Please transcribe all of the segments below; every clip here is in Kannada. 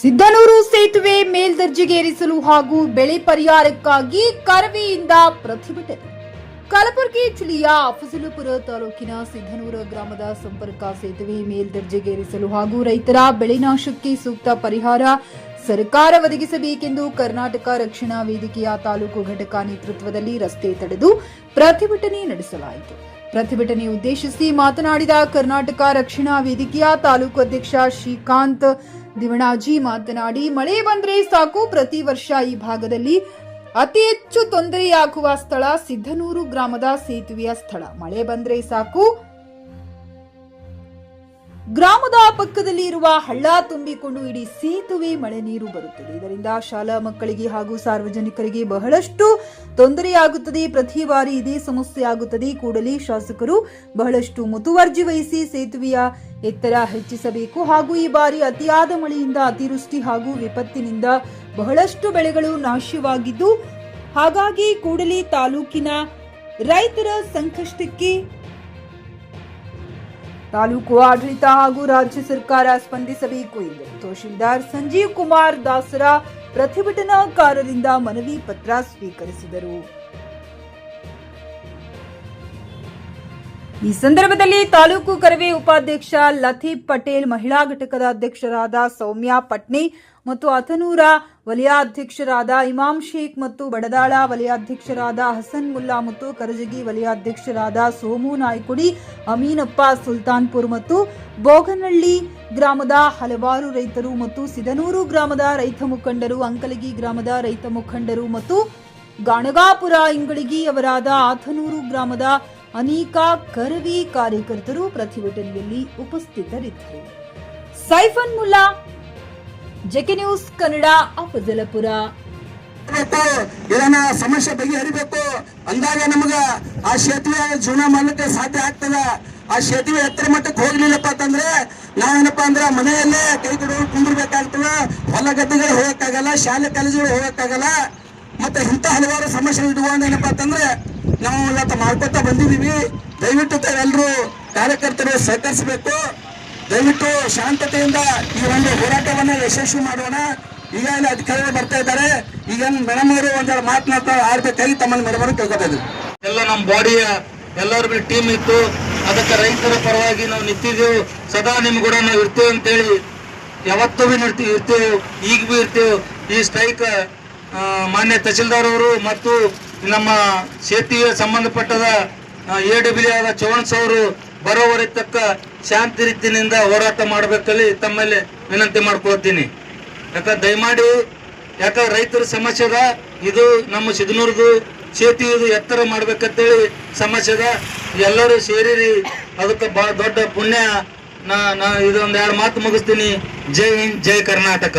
ಸಿದ್ದನೂರು ಸೇತುವೆ ಮೇಲ್ದರ್ಜೆಗೇರಿಸಲು ಹಾಗೂ ಬೆಳೆ ಪರಿಹಾರಕ್ಕಾಗಿ ಕರವೆಯಿಂದ ಪ್ರತಿಭಟನೆ. ಕಲಬುರಗಿ ಜಿಲ್ಲೆಯ ಅಫಜಲಪುರ ತಾಲೂಕಿನ ಸಿದ್ದನೂರು ಗ್ರಾಮದ ಸಂಪರ್ಕ ಸೇತುವೆ ಮೇಲ್ದರ್ಜೆಗೇರಿಸಲು ಹಾಗೂ ರೈತರ ಬೆಳೆ ನಾಶಕ್ಕೆ ಸೂಕ್ತ ಪರಿಹಾರ ಸರ್ಕಾರ ಒದಗಿಸಬೇಕೆಂದು ಕರ್ನಾಟಕ ರಕ್ಷಣಾ ವೇದಿಕೆಯ ತಾಲೂಕು ಘಟಕ ನೇತೃತ್ವದಲ್ಲಿ ರಸ್ತೆ ತಡೆದು ಪ್ರತಿಭಟನೆ ನಡೆಸಲಾಯಿತು. ಪ್ರತಿಭಟನೆ ಉದ್ದೇಶಿಸಿ ಮಾತನಾಡಿದ ಕರ್ನಾಟಕ ರಕ್ಷಣಾ ವೇದಿಕೆಯ ತಾಲೂಕು ಅಧ್ಯಕ್ಷ ಶ್ರೀಕಾಂತ್ ದಿವಣಾಜಿ ಮಾತನಾಡಿ, ಮಳೆ ಬಂದ್ರೆ ಸಾಕು, ಪ್ರತಿ ವರ್ಷ ಈ ಭಾಗದಲ್ಲಿ ಅತಿ ಹೆಚ್ಚು ತೊಂದರೆಯಾಗುವ ಸ್ಥಳ ಸಿದ್ದನೂರು ಗ್ರಾಮದ ಸೇತುವೆಯ ಸ್ಥಳ. ಮಳೆ ಬಂದ್ರೆ ಸಾಕು, ಗ್ರಾಮದ ಪಕ್ಕದಲ್ಲಿ ಇರುವ ಹಳ್ಳ ತುಂಬಿಕೊಂಡು ಇಡೀ ಸೇತುವೆ ಮಳೆ ನೀರು ಬರುತ್ತದೆ. ಇದರಿಂದ ಶಾಲಾ ಮಕ್ಕಳಿಗೆ ಹಾಗೂ ಸಾರ್ವಜನಿಕರಿಗೆ ಬಹಳಷ್ಟು ತೊಂದರೆಯಾಗುತ್ತದೆ. ಪ್ರತಿ ಬಾರಿ ಇದೇ ಸಮಸ್ಯೆ ಆಗುತ್ತದೆ. ಕೂಡಲೇ ಶಾಸಕರು ಬಹಳಷ್ಟು ಮುತುವರ್ಜಿ ವಹಿಸಿ ಸೇತುವೆಯ ಎತ್ತರ ಹೆಚ್ಚಿಸಬೇಕು ಹಾಗೂ ಈ ಬಾರಿ ಅತಿಯಾದ ಮಳೆಯಿಂದ ಅತಿವೃಷ್ಟಿ ಹಾಗೂ ವಿಪತ್ತಿನಿಂದ ಬಹಳಷ್ಟು ಬೆಳೆಗಳು ನಾಶವಾಗಿದ್ದು, ಹಾಗಾಗಿ ಕೂಡಲೇ ತಾಲೂಕಿನ ರೈತರ ಸಂಕಷ್ಟಕ್ಕೆ ತಾಲೂಕು ಆಡಳಿತ ಹಾಗೂ ರಾಜ್ಯ ಸರ್ಕಾರ ಸ್ಪಂದಿಸಬೇಕು ಎಂದರು. ತಹಶೀಲ್ದಾರ್ ಸಂಜೀವ್ ಕುಮಾರ್ ದಾಸರ ಪ್ರತಿಭಟನಾಕಾರರಿಂದ ಮನವಿ ಪತ್ರ ಸ್ವೀಕರಿಸಿದರು. ಈ ಸಂದರ್ಭದಲ್ಲಿ ತಾಲೂಕು ಕರವೇ ಉಪಾಧ್ಯಕ್ಷ ಲತೀಫ್ ಪಟೇಲ್, ಮಹಿಳಾ ಘಟಕದ ಅಧ್ಯಕ್ಷರಾದ ಸೌಮ್ಯ ಪಟ್ನಿ ಮತ್ತು ಅಥನೂರ ವಲಯಾಧ್ಯಕ್ಷರಾದ ಇಮಾಮ್ ಶೇಖ್ ಮತ್ತು ಬಡದಾಳ ವಲಯಾಧ್ಯಕ್ಷರಾದ ಹಸನ್ ಮುಲ್ಲಾ ಮತ್ತು ಕರಜಗಿ ವಲಯಾಧ್ಯಕ್ಷರಾದ ಸೋಮು ನಾಯ್ಕುಡಿ, ಅಮೀನಪ್ಪ ಸುಲ್ತಾನ್ಪುರ್ ಮತ್ತು ಬೋಗನಹಳ್ಳಿ ಗ್ರಾಮದ ಹಲವಾರು ರೈತರು ಮತ್ತು ಸಿದ್ದನೂರು ಗ್ರಾಮದ ರೈತ ಮುಖಂಡರು, ಅಂಕಲಗಿ ಗ್ರಾಮದ ರೈತ ಮುಖಂಡರು ಮತ್ತು ಗಾಣಗಾಪುರ ಇಂಗಳಗಿ ಅವರಾದ ಆಥನೂರು ಗ್ರಾಮದ ಅನೇಕ ಕರವೇ ಕಾರ್ಯಕರ್ತರು ಪ್ರತಿಭಟನೆಯಲ್ಲಿ ಉಪಸ್ಥಿತರಿದ್ದರು. Siphon Mulla, JK news Kannada, Afzalpur. ಇದನ್ನ ಸಮಸ್ಯೆ ಬಗೆಹರಿಬೇಕು ಅಂದಾಗ ನಮಗ ಆ ಸೇತುವೆ ಜೀವನ ಮಾಡ್ಲಿಕ್ಕೆ ಸಾಧ್ಯ ಆಗ್ತದ. ಆ ಸೇತುವೆ ಎತ್ತರ ಮಟ್ಟಕ್ಕೆ ಹೋಗ್ಲಿಲ್ಲಪ್ಪ ಅಂತಂದ್ರೆ ನಾವೇನಪ್ಪಾ ಅಂದ್ರ ಮನೆಯಲ್ಲೇ ಕೈ ಕೊಡುವ ಕುಂದಿರ್ಬೇಕಾಗ್ತದ. ಹೊಲ ಗದ್ದೆಗಳು ಹೋಗಕ್ಕಾಗಲ್ಲ, ಶಾಲೆ ಕಾಲೇಜುಗಳು ಹೋಗಕ್ಕಾಗಲ್ಲ. ಮತ್ತೆ ಇಂಥ ಹಲವಾರು ಸಮಸ್ಯೆ ಇಡುವಂತ ಏನಪ್ಪಾ ಅಂತಂದ್ರೆ ನಾವು ಇವತ್ತು ಮಾಡ್ಕೊತಾ ಬಂದಿದೀವಿ. ದಯವಿಟ್ಟು ತಾವೆಲ್ಲರೂ ಕಾರ್ಯಕರ್ತರು ಸಹಕರಿಸಬೇಕು. ದಯವಿಟ್ಟು ಶಾಂತತೆಯಿಂದ ಈ ಒಂದು ಹೋರಾಟವನ್ನ ಯಶಸ್ವಿ ಮಾಡೋಣ. ಈಗಾಗಲೇ ಅಧಿಕಾರಿಗಳು ಬರ್ತಾ ಇದ್ದಾರೆ. ಈಗ ಮೇಡಮ್ ಅವರು ಒಂದೆರಡು ಮಾತನಾಡ್ತಾ ಆಡ್ಬೇಕಾಗಿ ತಮ್ಮಲ್ಲಿ ಮೇಡಮ್ ಕೇಳ್ಕೊತಾ ಇದ್ವಿ. ಎಲ್ಲ ನಮ್ಮ ಬಾಡಿಯ ಎಲ್ಲರ ಟೀಮ್ ಇತ್ತು. ಅದಕ್ಕೆ ರೈತರ ಪರವಾಗಿ ನಾವು ನಿಂತಿದ್ದೆವು. ಸದಾ ನಿಮ್ ಕೂಡ ನಾವು ಇರ್ತೇವೆ ಅಂತೇಳಿ ಯಾವತ್ತೂ ಬಿ ಇರ್ತೇವೆ, ಈಗ ಬಿ ಇರ್ತೇವೆ. ಈ ಸ್ಟ್ರೈಕ್ ಮಾನ್ಯ ತಹಶೀಲ್ದಾರ್ ಅವರು ಮತ್ತು ನಮ್ಮ ಸೇತುವೆ ಸಂಬಂಧಪಟ್ಟದ AWL ಆದ ಚೌಣಸ್ ಅವರು ಬರೋವರೆ ತಕ್ಕ ಶಾಂತಿ ರೀತಿಯಿಂದ ಹೋರಾಟ ಮಾಡಬೇಕಲ್ಲಿ ತಮ್ಮಲ್ಲಿ ವಿನಂತಿ ಮಾಡ್ಕೊಳ್ತೀನಿ. ದಯಮಾಡಿ ರೈತರ ಸಮಸ್ಯೆ ಅದ. ಇದು ನಮ್ಮ ಸಿದ್ದನೂರ್ದು ಸೇತುವೆ ಎತ್ತರ ಮಾಡ್ಬೇಕಂತೇಳಿ ಸಮಸ್ಯೆ ಅದ. ಎಲ್ಲರೂ ಸೇರಿರಿ, ಅದಕ್ಕೆ ಬಹಳ ದೊಡ್ಡ ಪುಣ್ಯ. ಇದೊಂದು 2 ಮಾತು ಮುಗಿಸ್ತೀನಿ. ಜೈ ಹಿಂದ್, ಜೈ ಕರ್ನಾಟಕ.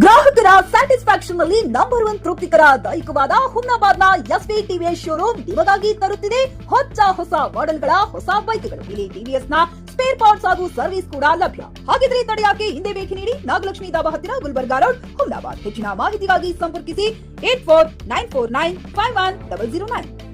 ಗ್ರಾಹಕರ ಸ್ಯಾಟಿಸ್ಫ್ಯಾಕ್ಷನ್ ನಲ್ಲಿ ನಂಬರ್ 1 ತೃಪ್ತಿಕರ ದೈಹಿಕವಾದ ಹುಮ್ನಾಬಾದ್ನ SV TVS ಶೋರೂಮ್ ನಿಮಗಾಗಿ ತರುತ್ತಿದೆ ಹೊಸ ಮಾಡೆಲ್ಗಳ ಹೊಸ ಬೈಕ್ಗಳು. ಇಲ್ಲಿ TVS ನ ಸ್ಪೇರ್ ಪಾರ್ಟ್ಸ್ ಹಾಗೂ ಸರ್ವಿಸ್ ಕೂಡ ಲಭ್ಯ. ಹಾಗಿದ್ರೆ ತಡೆಯಾಕೆ, ಹಿಂದೆ ಭೇಟಿ ನೀಡಿ. ನಾಗಲಕ್ಷ್ಮಿ ದಾಬಾ ಹತ್ತಿರ, ಗುಲ್ಬರ್ಗಾ ರೋಡ್, ಹುಮ್ನಾಬಾದ್. ಹೆಚ್ಚಿನ ಮಾಹಿತಿಗಾಗಿ ಸಂಪರ್ಕಿಸಿ 8494951009.